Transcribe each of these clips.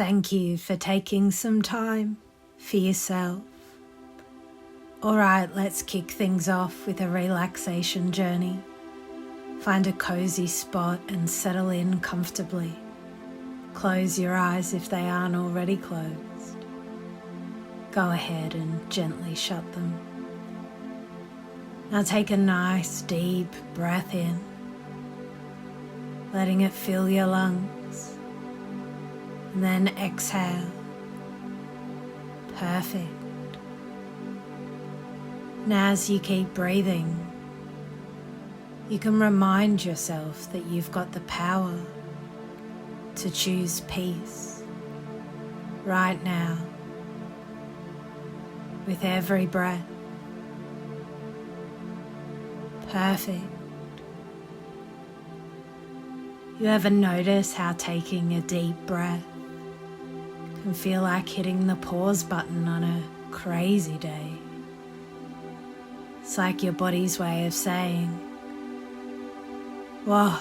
Thank you for taking some time for yourself. Alright, let's kick things off with a relaxation journey. Find a cozy spot and settle in comfortably. Close your eyes if they aren't already closed. Go ahead and gently shut them. Now take a nice deep breath in, letting it fill your lungs, and then exhale. Perfect. Now as you keep breathing, you can remind yourself that you've got the power to choose peace right now with every breath. Perfect. You ever notice how taking a deep breath can feel like hitting the pause button on a crazy day? It's like your body's way of saying, whoa,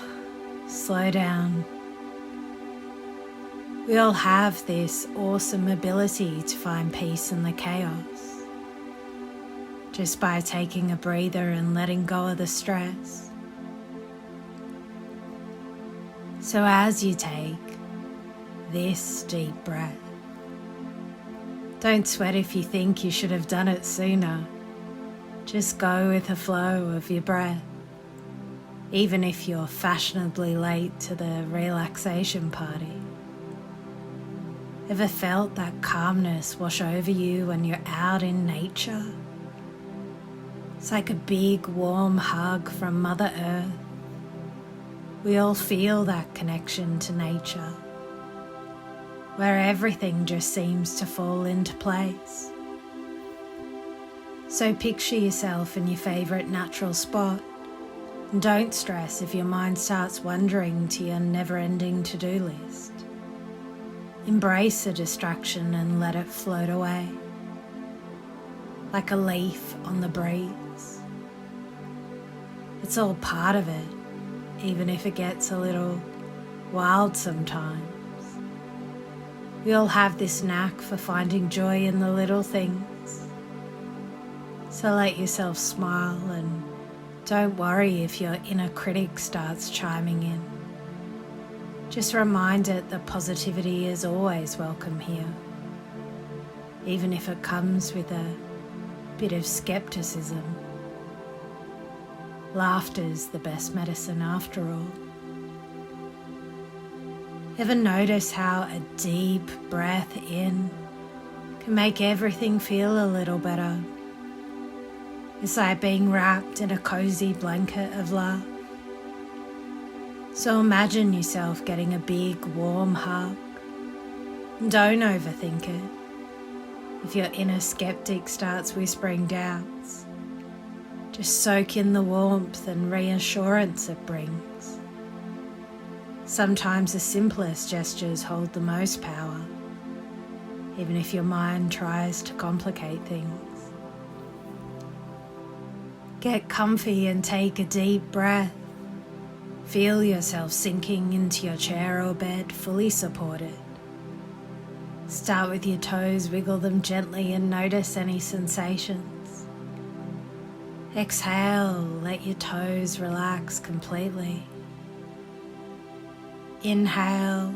slow down. We all have this awesome ability to find peace in the chaos, just by taking a breather and letting go of the stress. So as you take this deep breath, don't sweat if you think you should have done it sooner. Just go with the flow of your breath, even if you're fashionably late to the relaxation party. Ever felt that calmness wash over you when you're out in nature? It's like a big warm hug from Mother Earth. We all feel that connection to nature, where everything just seems to fall into place. So picture yourself in your favourite natural spot, and don't stress if your mind starts wandering to your never-ending to-do list. Embrace the distraction and let it float away, like a leaf on the breeze. It's all part of it, even if it gets a little wild sometimes. We all have this knack for finding joy in the little things. So let yourself smile and don't worry if your inner critic starts chiming in. Just remind it that positivity is always welcome here, even if it comes with a bit of skepticism. Laughter's the best medicine after all. Ever notice how a deep breath in can make everything feel a little better? It's like being wrapped in a cozy blanket of love. So imagine yourself getting a big warm hug. And don't overthink it. If your inner skeptic starts whispering doubts, just soak in the warmth and reassurance it brings. Sometimes the simplest gestures hold the most power, even if your mind tries to complicate things. Get comfy and take a deep breath. Feel yourself sinking into your chair or bed, fully supported. Start with your toes, wiggle them gently and notice any sensations. Exhale, let your toes relax completely. Inhale,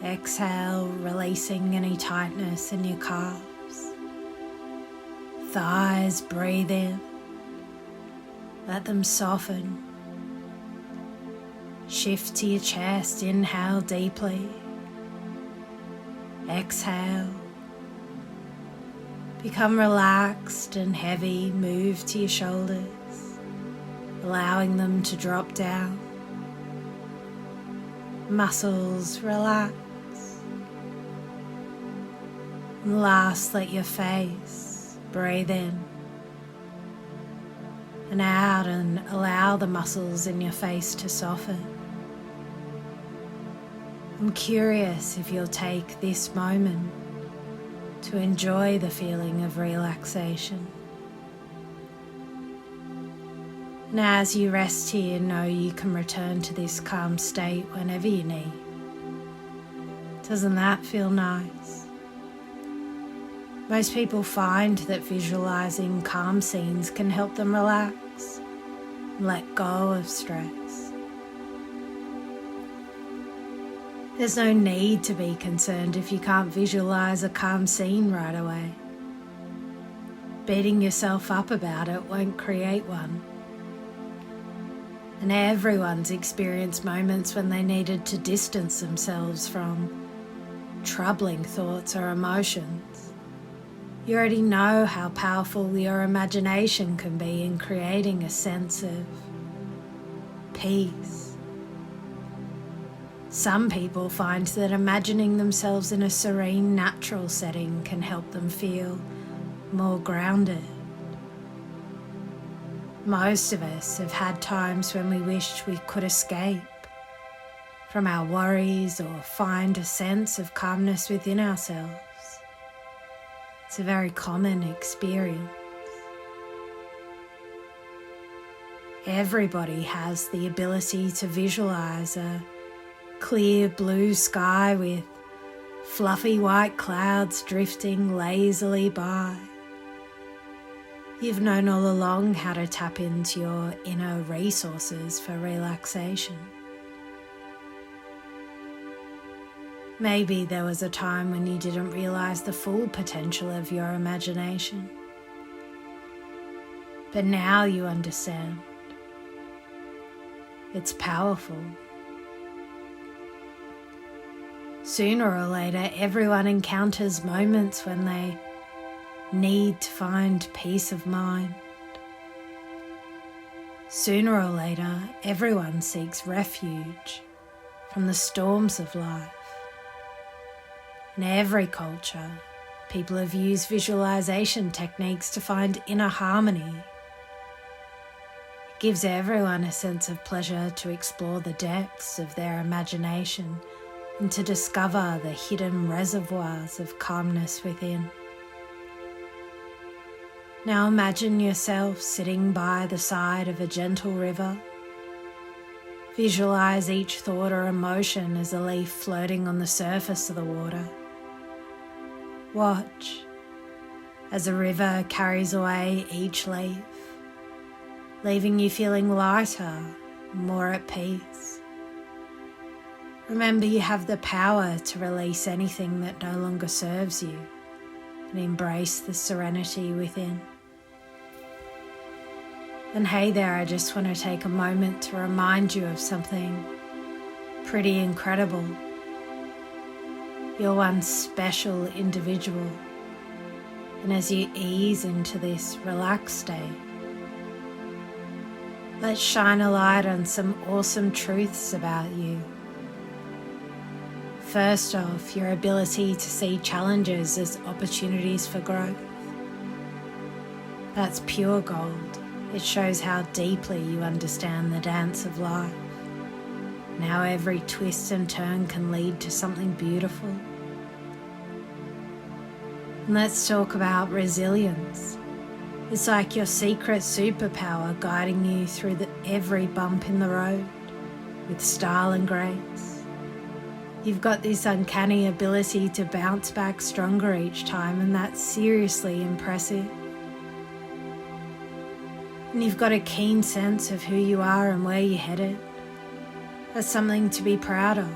exhale, releasing any tightness in your calves. Thighs, breathe in. Let them soften. Shift to your chest, inhale deeply. Exhale. Become relaxed and heavy, move to your shoulders, allowing them to drop down. Muscles relax. And last, let your face breathe in and out and allow the muscles in your face to soften. I'm curious if you'll take this moment to enjoy the feeling of relaxation. And as you rest here, know you can return to this calm state whenever you need. Doesn't that feel nice? Most people find that visualizing calm scenes can help them relax and let go of stress. There's no need to be concerned if you can't visualize a calm scene right away. Beating yourself up about it won't create one. And everyone's experienced moments when they needed to distance themselves from troubling thoughts or emotions. You already know how powerful your imagination can be in creating a sense of peace. Some people find that imagining themselves in a serene, natural setting can help them feel more grounded. Most of us have had times when we wished we could escape from our worries or find a sense of calmness within ourselves. It's a very common experience. Everybody has the ability to visualize a clear blue sky with fluffy white clouds drifting lazily by. You've known all along how to tap into your inner resources for relaxation. Maybe there was a time when you didn't realize the full potential of your imagination. But now you understand. It's powerful. Sooner or later, everyone encounters moments when they need to find peace of mind. Sooner or later, everyone seeks refuge from the storms of life. In every culture, people have used visualization techniques to find inner harmony. It gives everyone a sense of pleasure to explore the depths of their imagination and to discover the hidden reservoirs of calmness within. Now imagine yourself sitting by the side of a gentle river. Visualize each thought or emotion as a leaf floating on the surface of the water. Watch as the river carries away each leaf, leaving you feeling lighter, more at peace. Remember, you have the power to release anything that no longer serves you and embrace the serenity within. And hey there, I just want to take a moment to remind you of something pretty incredible. You're one special individual, and as you ease into this relaxed state, let's shine a light on some awesome truths about you. First off, your ability to see challenges as opportunities for growth. That's pure gold. It shows how deeply you understand the dance of life, and how every twist and turn can lead to something beautiful. And let's talk about resilience. It's like your secret superpower guiding you through every bump in the road with style and grace. You've got this uncanny ability to bounce back stronger each time, and that's seriously impressive. And you've got a keen sense of who you are and where you're headed. That's something to be proud of.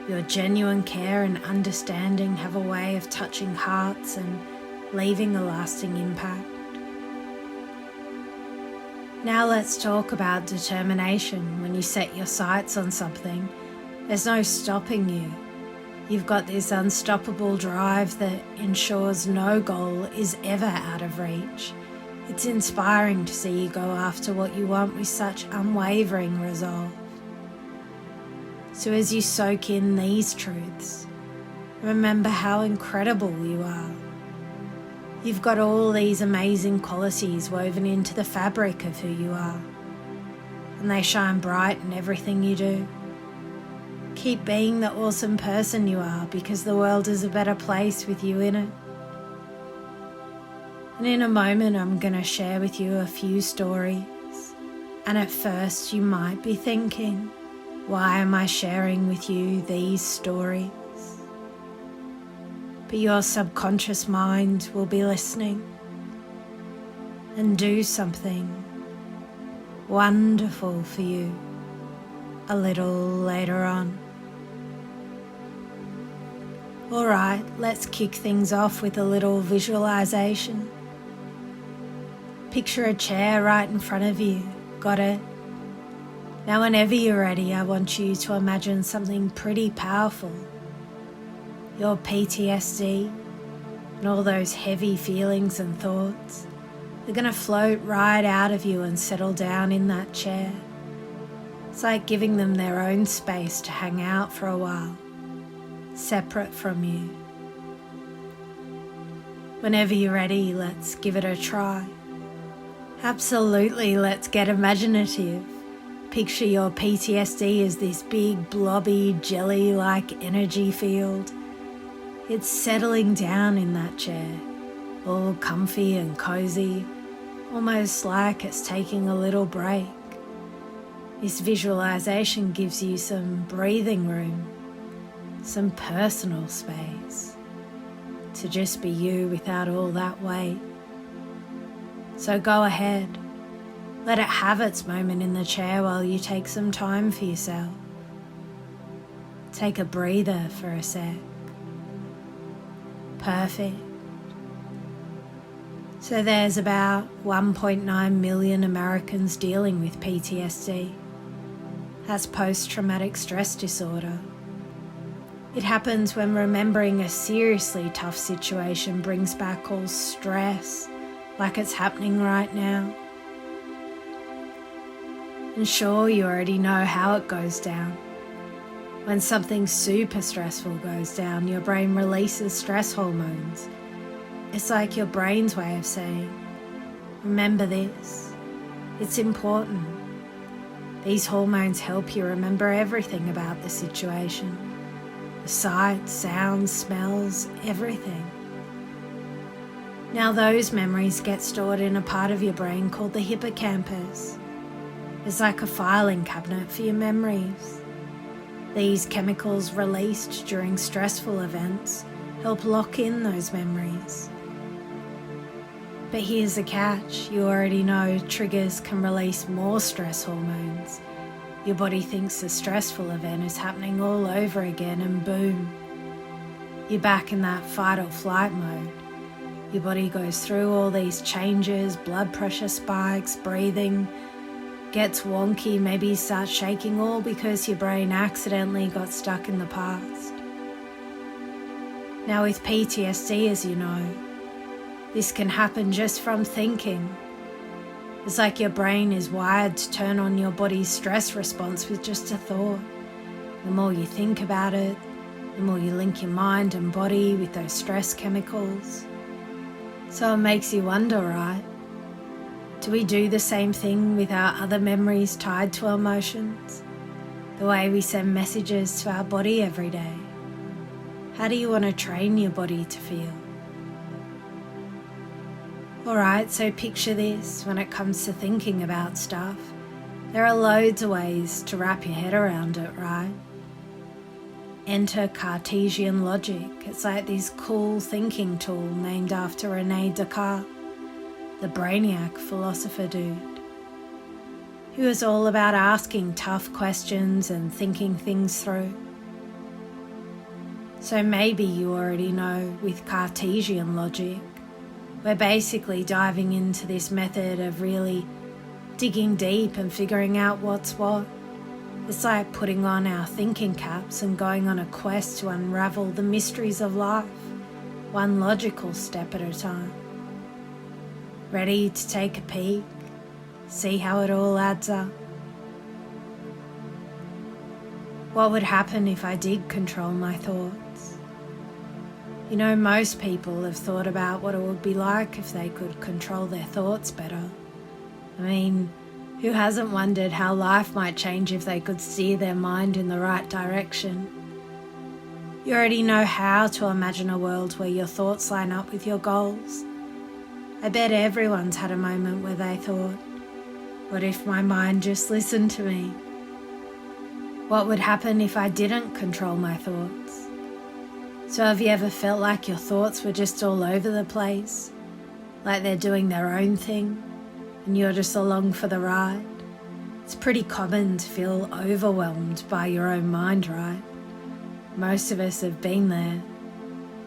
Your genuine care and understanding have a way of touching hearts and leaving a lasting impact. Now let's talk about determination. When you set your sights on something, there's no stopping you. You've got this unstoppable drive that ensures no goal is ever out of reach. It's inspiring to see you go after what you want with such unwavering resolve. So as you soak in these truths, remember how incredible you are. You've got all these amazing qualities woven into the fabric of who you are, and they shine bright in everything you do. Keep being the awesome person you are, because the world is a better place with you in it. And in a moment, I'm going to share with you a few stories. And at first, you might be thinking, Why am I sharing with you these stories? But your subconscious mind will be listening and do something wonderful for you a little later on. Alright, let's kick things off with a little visualization. Picture a chair right in front of you. Got it? Now whenever you're ready, I want you to imagine something pretty powerful. Your PTSD and all those heavy feelings and thoughts, they're going to float right out of you and settle down in that chair. It's like giving them their own space to hang out for a while, separate from you. Whenever you're ready, let's give it a try. Absolutely, let's get imaginative. Picture your PTSD as this big, blobby, jelly-like energy field. It's settling down in that chair, all comfy and cozy, almost like it's taking a little break. This visualization gives you some breathing room, some personal space to just be you without all that weight. So go ahead, let it have its moment in the chair while you take some time for yourself. Take a breather for a sec. Perfect. So there's about 1.9 million Americans dealing with PTSD. That's post-traumatic stress disorder. It happens when remembering a seriously tough situation brings back all stress, like it's happening right now. And sure, you already know how it goes down. When something super stressful goes down, your brain releases stress hormones. It's like your brain's way of saying, remember this, it's important. These hormones help you remember everything about the situation. The sights, sounds, smells, everything. Now those memories get stored in a part of your brain called the hippocampus. It's like a filing cabinet for your memories. These chemicals released during stressful events help lock in those memories. But here's the catch, you already know triggers can release more stress hormones. Your body thinks the stressful event is happening all over again and boom, you're back in that fight or flight mode. Your body goes through all these changes, blood pressure spikes, breathing, gets wonky, maybe you start shaking, all because your brain accidentally got stuck in the past. Now with PTSD, as you know, this can happen just from thinking. It's like your brain is wired to turn on your body's stress response with just a thought. The more you think about it, the more you link your mind and body with those stress chemicals. So it makes you wonder, right? Do we do the same thing with our other memories tied to emotions? The way we send messages to our body every day? How do you want to train your body to feel? Alright, so picture this when it comes to thinking about stuff. There are loads of ways to wrap your head around it, right? Enter Cartesian logic. It's like this cool thinking tool named after René Descartes, the brainiac philosopher dude, who is all about asking tough questions and thinking things through. So maybe you already know with Cartesian logic, we're basically diving into this method of really digging deep and figuring out what's what. It's like putting on our thinking caps and going on a quest to unravel the mysteries of life, one logical step at a time. Ready to take a peek? See how it all adds up? What would happen if I did control my thoughts? You know, most people have thought about what it would be like if they could control their thoughts better. I mean, who hasn't wondered how life might change if they could steer their mind in the right direction? You already know how to imagine a world where your thoughts line up with your goals. I bet everyone's had a moment where they thought, what if my mind just listened to me? What would happen if I didn't control my thoughts? So have you ever felt like your thoughts were just all over the place? Like they're doing their own thing and you're just along for the ride? It's pretty common to feel overwhelmed by your own mind, right? Most of us have been there,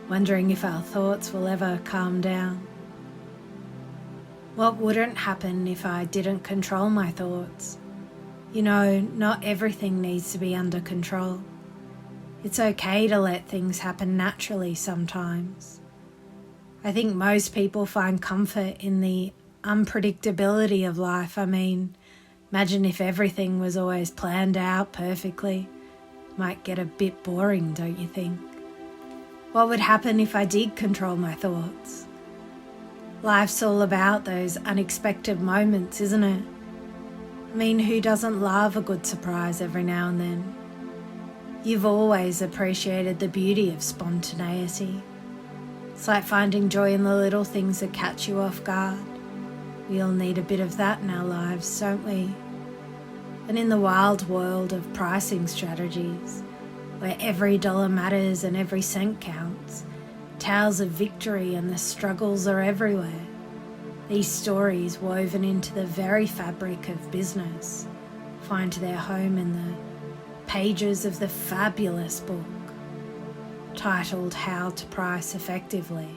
wondering if our thoughts will ever calm down. What wouldn't happen if I didn't control my thoughts? You know, not everything needs to be under control. It's okay to let things happen naturally sometimes. I think most people find comfort in the unpredictability of life. I mean, imagine if everything was always planned out perfectly. Might get a bit boring, don't you think? What would happen if I did control my thoughts? Life's all about those unexpected moments, isn't it? I mean, who doesn't love a good surprise every now and then? You've always appreciated the beauty of spontaneity. It's like finding joy in the little things that catch you off guard. We all need a bit of that in our lives, don't we? And in the wild world of pricing strategies, where every dollar matters and every cent counts, tales of victory and the struggles are everywhere. These stories woven into the very fabric of business find their home in the pages of the fabulous book titled How to Price Effectively.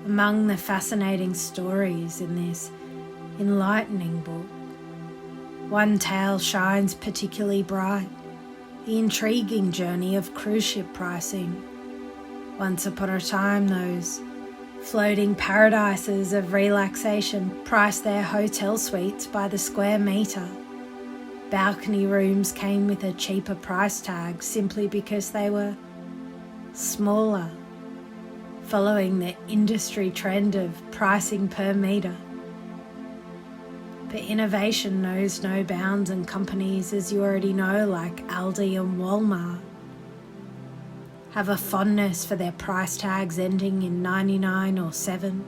Among the fascinating stories in this enlightening book, one tale shines particularly bright, the intriguing journey of cruise ship pricing. Once upon a time, those floating paradises of relaxation priced their hotel suites by the square metre. Balcony rooms came with a cheaper price tag simply because they were smaller, following the industry trend of pricing per metre. But innovation knows no bounds, and companies, as you already know, like Aldi and Walmart, have a fondness for their price tags ending in 99 or 7.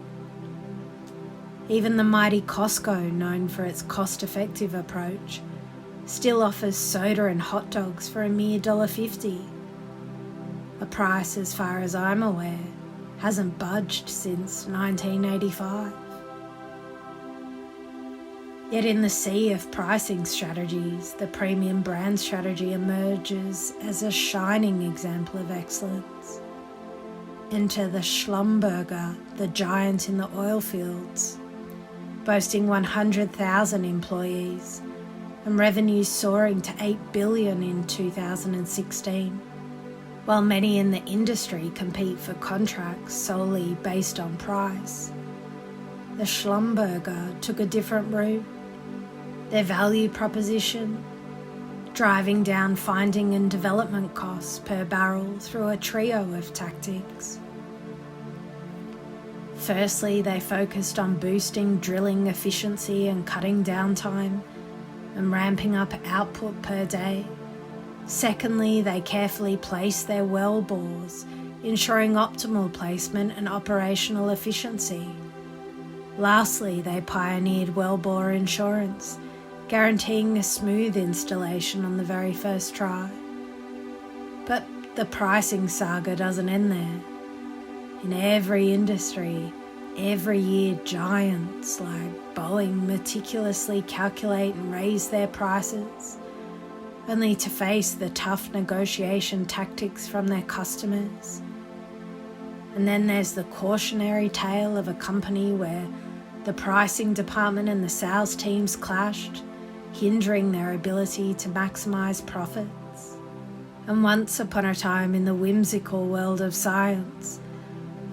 Even the mighty Costco, known for its cost-effective approach, still offers soda and hot dogs for a mere $1.50. A price, as far as I'm aware, hasn't budged since 1985. Yet in the sea of pricing strategies, the premium brand strategy emerges as a shining example of excellence. Enter the Schlumberger, the giant in the oil fields, boasting 100,000 employees and revenues soaring to $8 billion in 2016. While many in the industry compete for contracts solely based on price, the Schlumberger took a different route. Their value proposition, driving down finding and development costs per barrel through a trio of tactics. Firstly, they focused on boosting drilling efficiency and cutting downtime and ramping up output per day. Secondly, they carefully placed their well bores, ensuring optimal placement and operational efficiency. Lastly, they pioneered wellbore insurance, guaranteeing a smooth installation on the very first try. But the pricing saga doesn't end there. In every industry, every year giants like Boeing meticulously calculate and raise their prices, only to face the tough negotiation tactics from their customers. And then there's the cautionary tale of a company where the pricing department and the sales teams clashed, hindering their ability to maximize profits. And once upon a time, in the whimsical world of science,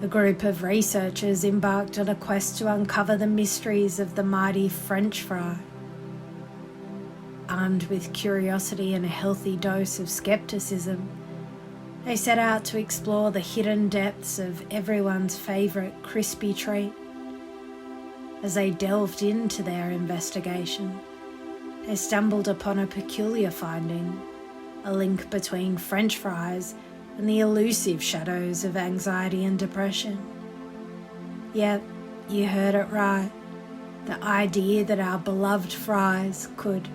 a group of researchers embarked on a quest to uncover the mysteries of the mighty French fry. Armed with curiosity and a healthy dose of skepticism, they set out to explore the hidden depths of everyone's favourite crispy treat. As they delved into their investigation, they stumbled upon a peculiar finding, a link between French fries and the elusive shadows of anxiety and depression. Yep, you heard it right. The idea that our beloved fries could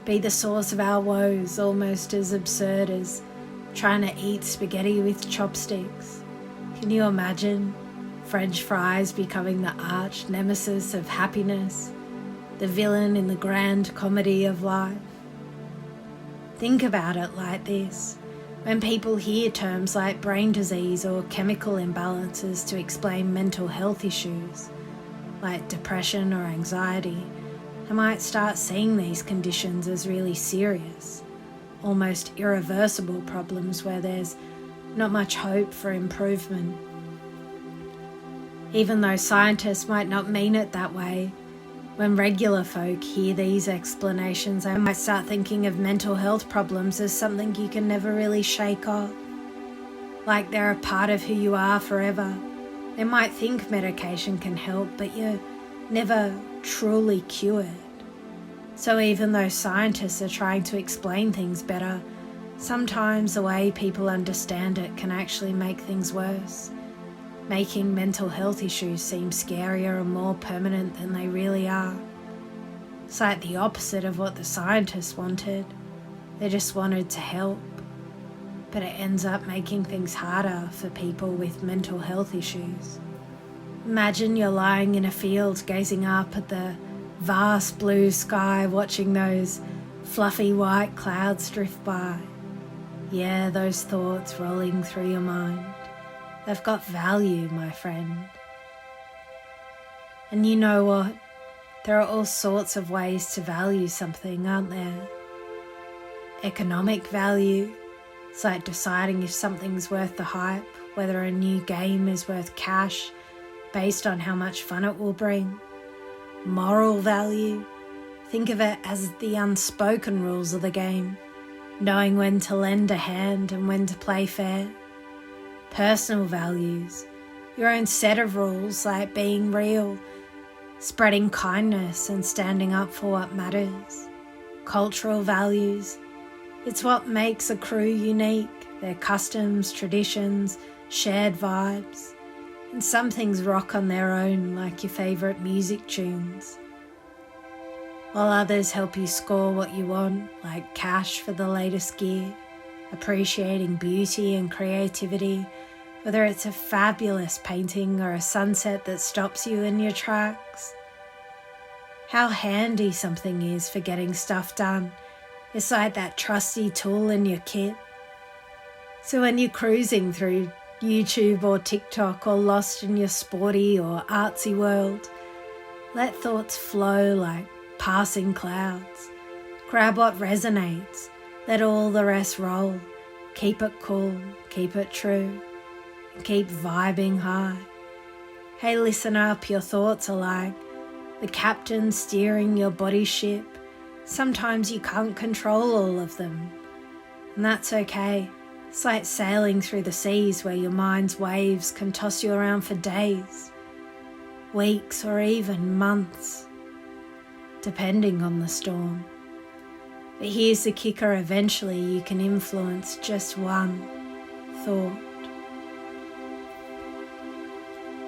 be the source of our woes, almost as absurd as trying to eat spaghetti with chopsticks. Can you imagine French fries becoming the arch nemesis of happiness, the villain in the grand comedy of life? Think about it like this. When people hear terms like brain disease or chemical imbalances to explain mental health issues, like depression or anxiety, they might start seeing these conditions as really serious, almost irreversible problems where there's not much hope for improvement. Even though scientists might not mean it that way, when regular folk hear these explanations, they might start thinking of mental health problems as something you can never really shake off, like they're a part of who you are forever. They might think medication can help, but you're never truly cured. So even though scientists are trying to explain things better, sometimes the way people understand it can actually make things worse, making mental health issues seem scarier and more permanent than they really are. It's like the opposite of what the scientists wanted. They just wanted to help. But it ends up making things harder for people with mental health issues. Imagine you're lying in a field gazing up at the vast blue sky, watching those fluffy white clouds drift by. Yeah, those thoughts rolling through your mind. They've got value, my friend. And you know what? There are all sorts of ways to value something, aren't there? Economic value. It's like deciding if something's worth the hype, whether a new game is worth cash based on how much fun it will bring. Moral value. Think of it as the unspoken rules of the game, knowing when to lend a hand and when to play fair. Personal values, your own set of rules, like being real, spreading kindness and standing up for what matters. Cultural values, it's what makes a crew unique, their customs, traditions, shared vibes. And some things rock on their own, like your favourite music tunes, while others help you score what you want, like cash for the latest gear, appreciating beauty and creativity, whether it's a fabulous painting or a sunset that stops you in your tracks. How handy something is for getting stuff done. It's like that trusty tool in your kit. So when you're cruising through YouTube or TikTok or lost in your sporty or artsy world, let thoughts flow like passing clouds. Grab what resonates, let all the rest roll. Keep it cool, keep it true, and keep vibing high. Hey, listen up, your thoughts are like the captain steering your body ship. Sometimes you can't control all of them, and that's okay. It's like sailing through the seas where your mind's waves can toss you around for days, weeks, or even months, depending on the storm. But here's the kicker, eventually you can influence just one thought.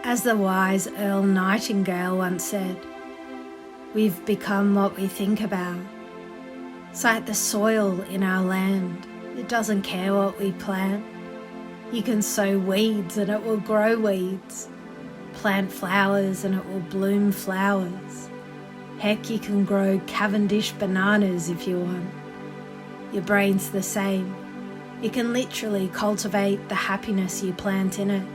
As the wise Earl Nightingale once said, we've become what we think about. It's like the soil in our land. It doesn't care what we plant. You can sow weeds and it will grow weeds. Plant flowers and it will bloom flowers. Heck, you can grow Cavendish bananas if you want. Your brain's the same. You can literally cultivate the happiness you plant in it.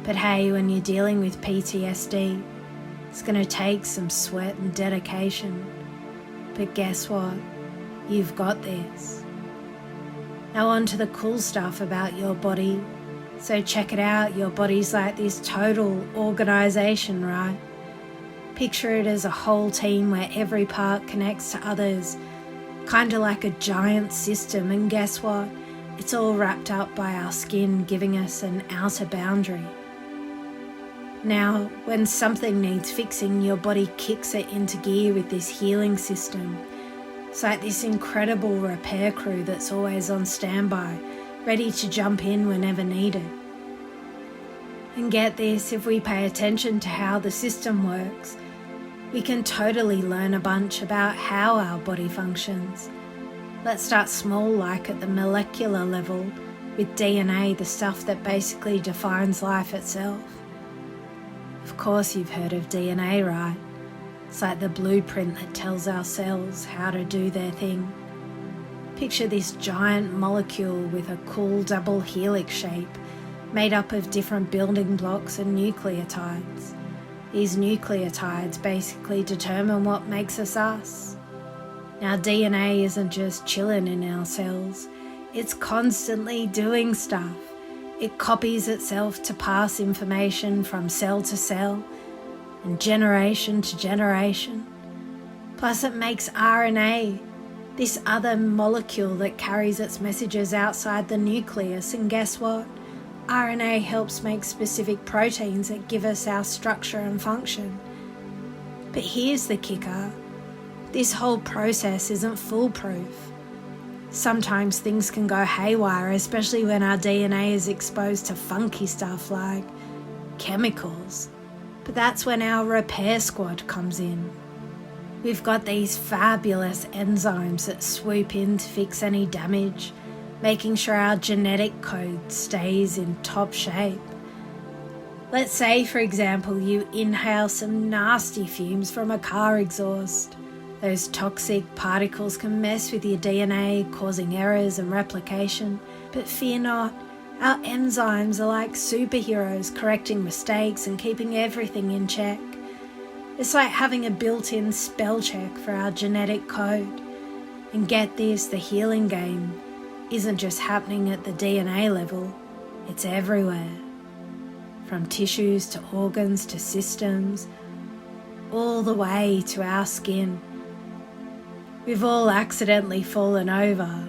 But hey, when you're dealing with PTSD, it's going to take some sweat and dedication. But guess what? You've got this. Now on to the cool stuff about your body. So check it out, your body's like this total organisation, right? Picture it as a whole team where every part connects to others, kind of like a giant system, and guess what? It's all wrapped up by our skin, giving us an outer boundary. Now, when something needs fixing, your body kicks it into gear with this healing system. It's like this incredible repair crew that's always on standby, ready to jump in whenever needed. And get this, if we pay attention to how the system works, We can totally learn a bunch about how our body functions. Let's start small, like at the molecular level, with DNA, the stuff that basically defines life itself. Of course you've heard of DNA, right? It's like the blueprint that tells our cells how to do their thing. Picture this giant molecule with a cool double helix shape, made up of different building blocks and nucleotides. These nucleotides basically determine what makes us us. Now DNA isn't just chilling in our cells, it's constantly doing stuff. It copies itself to pass information from cell to cell and generation to generation. Plus it makes RNA, this other molecule that carries its messages outside the nucleus, and guess what? RNA helps make specific proteins that give us our structure and function. But here's the kicker. This whole process isn't foolproof. Sometimes things can go haywire, especially when our DNA is exposed to funky stuff like chemicals. But that's when our repair squad comes in. We've got these fabulous enzymes that swoop in to fix any damage, making sure our genetic code stays in top shape. Let's say, for example, you inhale some nasty fumes from a car exhaust. Those toxic particles can mess with your DNA, causing errors and replication. But fear not, our enzymes are like superheroes, correcting mistakes and keeping everything in check. It's like having a built-in spell check for our genetic code. And get this, the healing game isn't just happening at the DNA level, it's everywhere. From tissues to organs to systems, all the way to our skin. We've all accidentally fallen over,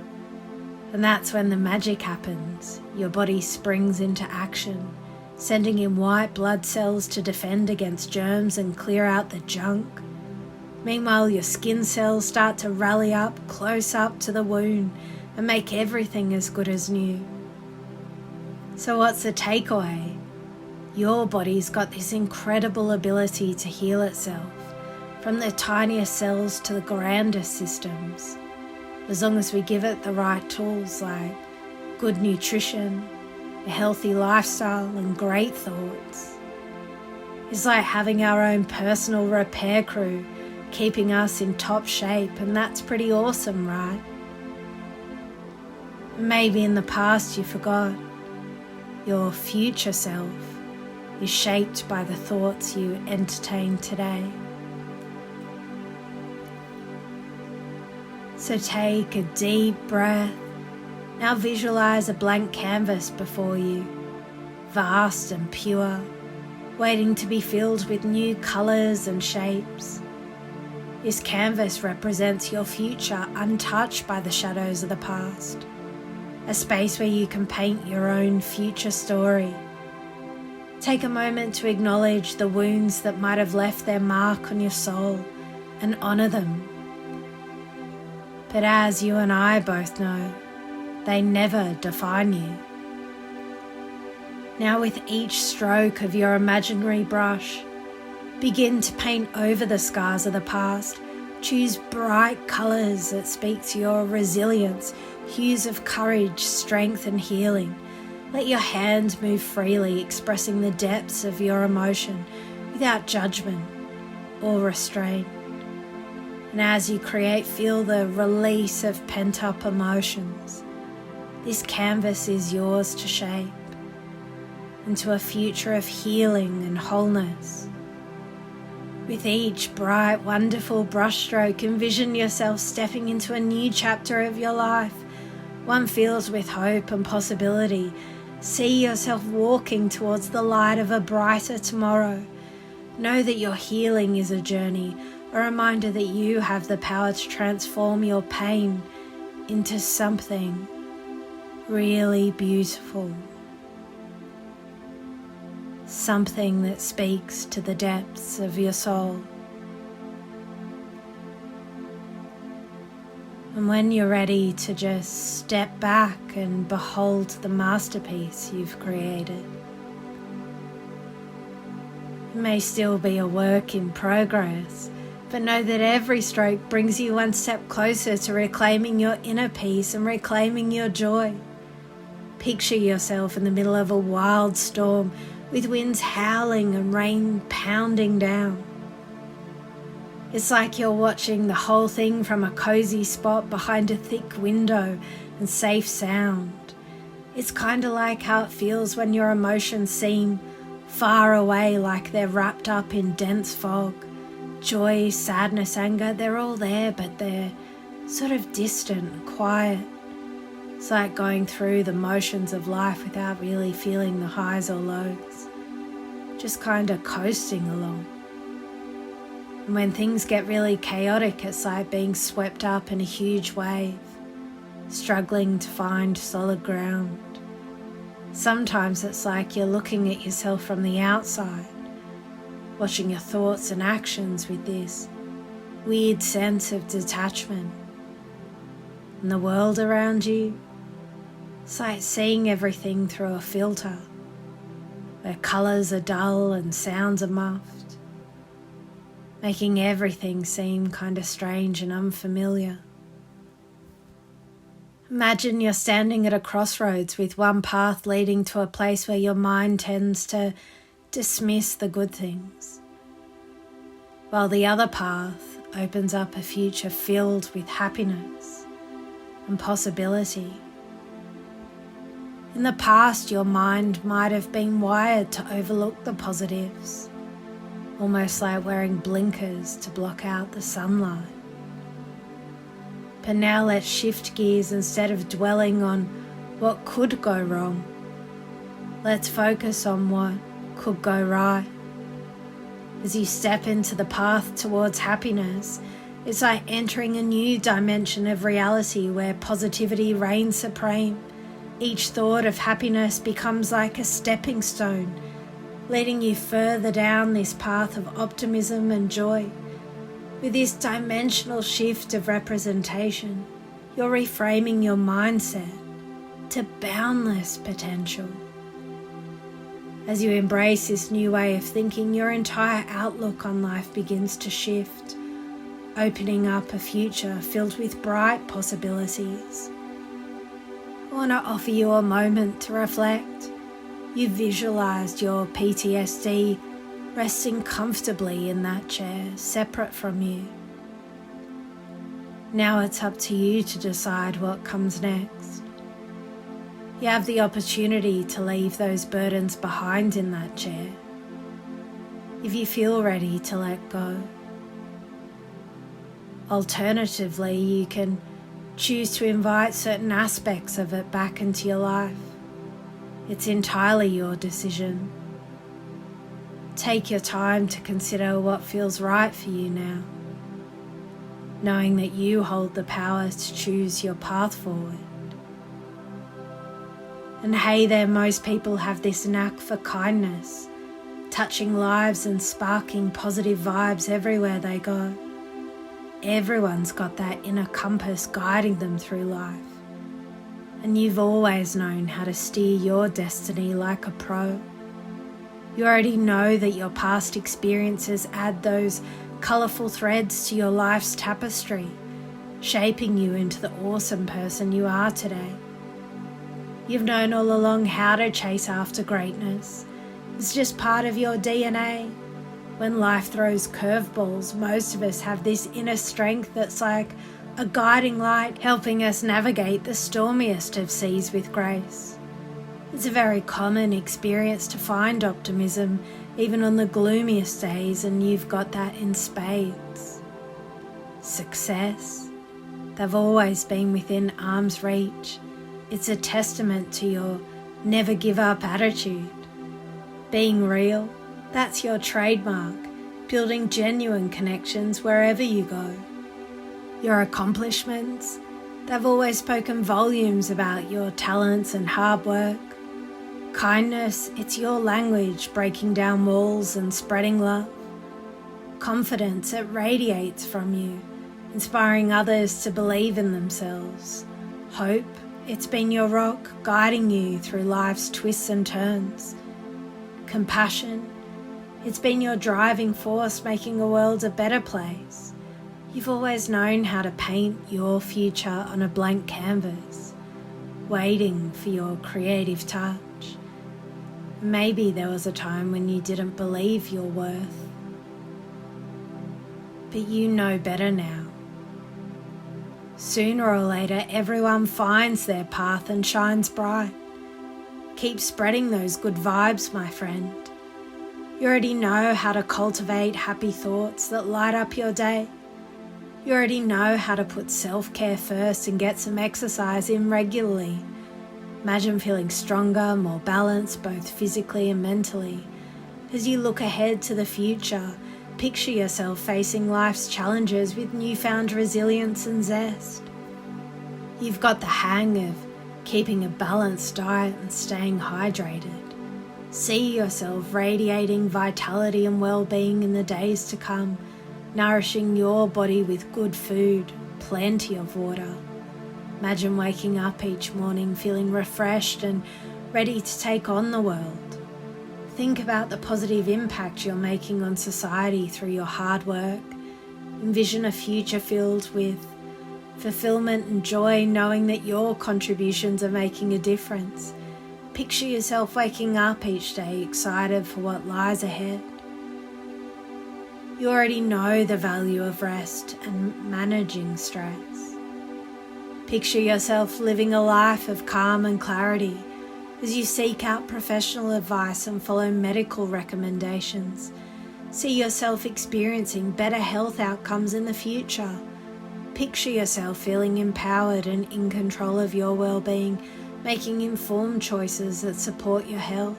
and that's when the magic happens. Your body springs into action, sending in white blood cells to defend against germs and clear out the junk. Meanwhile, your skin cells start to rally up close up to the wound and make everything as good as new. So what's the takeaway? Your body's got this incredible ability to heal itself, from the tiniest cells to the grandest systems, as long as we give it the right tools like good nutrition, a healthy lifestyle and great thoughts. It's like having our own personal repair crew, keeping us in top shape, and that's pretty awesome, right? Maybe in the past you forgot. Your future self is shaped by the thoughts you entertain today. So take a deep breath. Now visualize a blank canvas before you, vast and pure, waiting to be filled with new colors and shapes. This canvas represents your future, untouched by the shadows of the past. A space where you can paint your own future story. Take a moment to acknowledge the wounds that might have left their mark on your soul and honor them. But as you and I both know, they never define you. Now with each stroke of your imaginary brush, begin to paint over the scars of the past. Choose bright colours that speak to your resilience, hues of courage, strength and healing. Let your hand move freely, expressing the depths of your emotion without judgment or restraint. And as you create, feel the release of pent-up emotions. This canvas is yours to shape into a future of healing and wholeness. With each bright, wonderful brushstroke, envision yourself stepping into a new chapter of your life, one filled with hope and possibility. See yourself walking towards the light of a brighter tomorrow. Know that your healing is a journey, a reminder that you have the power to transform your pain into something really beautiful. Something that speaks to the depths of your soul. And when you're ready to just step back and behold the masterpiece you've created, may still be a work in progress, but know that every stroke brings you one step closer to reclaiming your inner peace and reclaiming your joy. Picture yourself in the middle of a wild storm with winds howling and rain pounding down. It's like you're watching the whole thing from a cozy spot behind a thick window and safe sound. It's kind of like how it feels when your emotions seem far away, like they're wrapped up in dense fog. Joy, sadness, anger, they're all there, but they're sort of distant and quiet. It's like going through the motions of life without really feeling the highs or lows, just kind of coasting along. And when things get really chaotic, it's like being swept up in a huge wave, struggling to find solid ground. Sometimes it's like you're looking at yourself from the outside, watching your thoughts and actions with this weird sense of detachment. And the world around you, it's like seeing everything through a filter, where colours are dull and sounds are muffed, making everything seem kind of strange and unfamiliar. Imagine you're standing at a crossroads with one path leading to a place where your mind tends to dismiss the good things, while the other path opens up a future filled with happiness and possibility. In the past, your mind might have been wired to overlook the positives, almost like wearing blinkers to block out the sunlight. But now let's shift gears. Instead of dwelling on what could go wrong, let's focus on what could go right. As you step into the path towards happiness, it's like entering a new dimension of reality where positivity reigns supreme. Each thought of happiness becomes like a stepping stone, leading you further down this path of optimism and joy. With this dimensional shift of representation, you're reframing your mindset to boundless potential. As you embrace this new way of thinking, your entire outlook on life begins to shift, opening up a future filled with bright possibilities. I want to offer you a moment to reflect. You visualized your PTSD resting comfortably in that chair, separate from you. Now it's up to you to decide what comes next. You have the opportunity to leave those burdens behind in that chair, if you feel ready to let go. Alternatively, you can choose to invite certain aspects of it back into your life. It's entirely your decision. Take your time to consider what feels right for you now, knowing that you hold the power to choose your path forward. And hey there, most people have this knack for kindness, touching lives and sparking positive vibes everywhere they go. Everyone's got that inner compass guiding them through life, and you've always known how to steer your destiny like a pro. You already know that your past experiences add those colourful threads to your life's tapestry, shaping you into the awesome person you are today. You've known all along how to chase after greatness. It's just part of your DNA. When life throws curveballs, most of us have this inner strength that's like a guiding light, helping us navigate the stormiest of seas with grace. It's a very common experience to find optimism even on the gloomiest days, and you've got that in spades. Success, they've always been within arm's reach. It's a testament to your never give up attitude. Being real, that's your trademark, building genuine connections wherever you go. Your accomplishments, they've always spoken volumes about your talents and hard work. Kindness, it's your language, breaking down walls and spreading love. Confidence, it radiates from you, inspiring others to believe in themselves. Hope, it's been your rock, guiding you through life's twists and turns. Compassion, It's been your driving force making the world a better place. You've always known how to paint your future on a blank canvas, waiting for your creative touch. Maybe there was a time when you didn't believe your worth, but you know better now. Sooner or later, everyone finds their path and shines bright. Keep spreading those good vibes, my friend. You already know how to cultivate happy thoughts that light up your day. You already know how to put self-care first and get some exercise in regularly. Imagine feeling stronger, more balanced, both physically and mentally. As you look ahead to the future, picture yourself facing life's challenges with newfound resilience and zest. You've got the hang of keeping a balanced diet and staying hydrated. See yourself radiating vitality and well-being in the days to come, nourishing your body with good food, plenty of water. Imagine waking up each morning feeling refreshed and ready to take on the world. Think about the positive impact you're making on society through your hard work. Envision a future filled with fulfillment and joy, knowing that your contributions are making a difference. Picture yourself waking up each day excited for what lies ahead. You already know the value of rest and managing stress. Picture yourself living a life of calm and clarity as you seek out professional advice and follow medical recommendations. See yourself experiencing better health outcomes in the future. Picture yourself feeling empowered and in control of your well-being, making informed choices that support your health.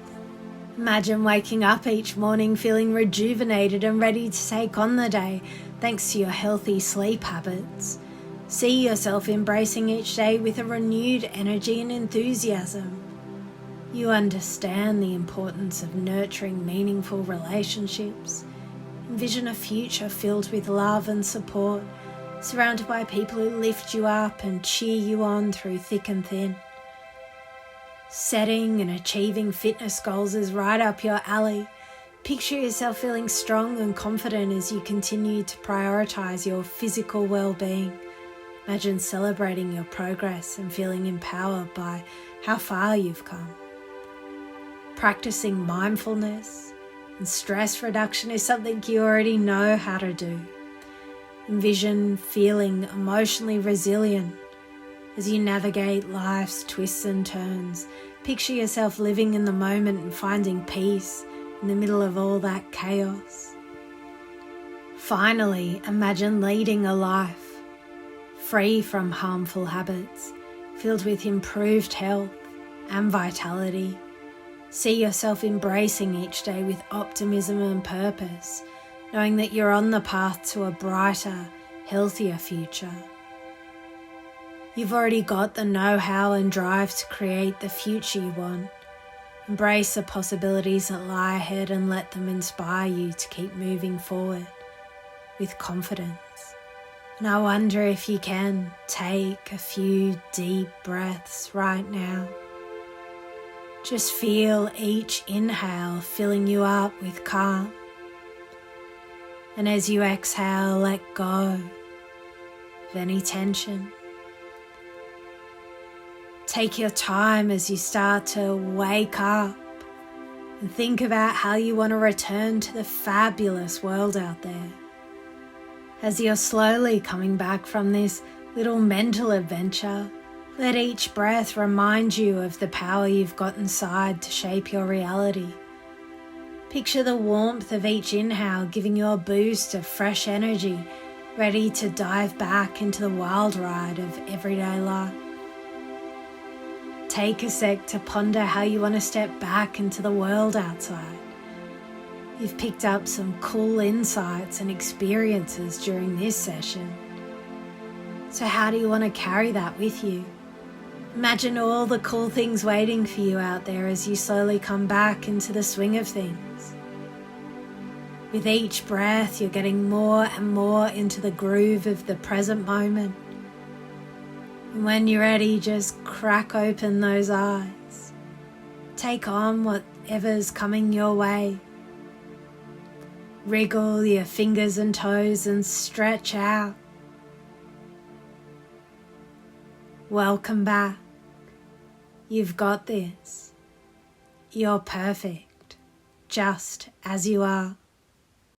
Imagine waking up each morning feeling rejuvenated and ready to take on the day thanks to your healthy sleep habits. See yourself embracing each day with a renewed energy and enthusiasm. You understand the importance of nurturing meaningful relationships. Envision a future filled with love and support, surrounded by people who lift you up and cheer you on through thick and thin. Setting and achieving fitness goals is right up your alley. Picture yourself feeling strong and confident as you continue to prioritize your physical well-being. Imagine celebrating your progress and feeling empowered by how far you've come. Practicing mindfulness and stress reduction is something you already know how to do. Envision feeling emotionally resilient as you navigate life's twists and turns. Picture yourself living in the moment and finding peace in the middle of all that chaos. Finally, imagine leading a life free from harmful habits, filled with improved health and vitality. See yourself embracing each day with optimism and purpose, knowing that you're on the path to a brighter, healthier future. You've already got the know-how and drive to create the future you want. Embrace the possibilities that lie ahead and let them inspire you to keep moving forward with confidence. And I wonder if you can take a few deep breaths right now. Just feel each inhale filling you up with calm. And as you exhale, let go of any tension. Take your time as you start to wake up and think about how you want to return to the fabulous world out there. As you're slowly coming back from this little mental adventure, let each breath remind you of the power you've got inside to shape your reality. Picture the warmth of each inhale giving you a boost of fresh energy, ready to dive back into the wild ride of everyday life. Take a sec to ponder how you want to step back into the world outside. You've picked up some cool insights and experiences during this session. So how do you want to carry that with you? Imagine all the cool things waiting for you out there as you slowly come back into the swing of things. With each breath, you're getting more and more into the groove of the present moment. And when you're ready, just crack open those eyes. Take on whatever's coming your way. Wriggle your fingers and toes and stretch out. Welcome back. You've got this. You're perfect, just as you are.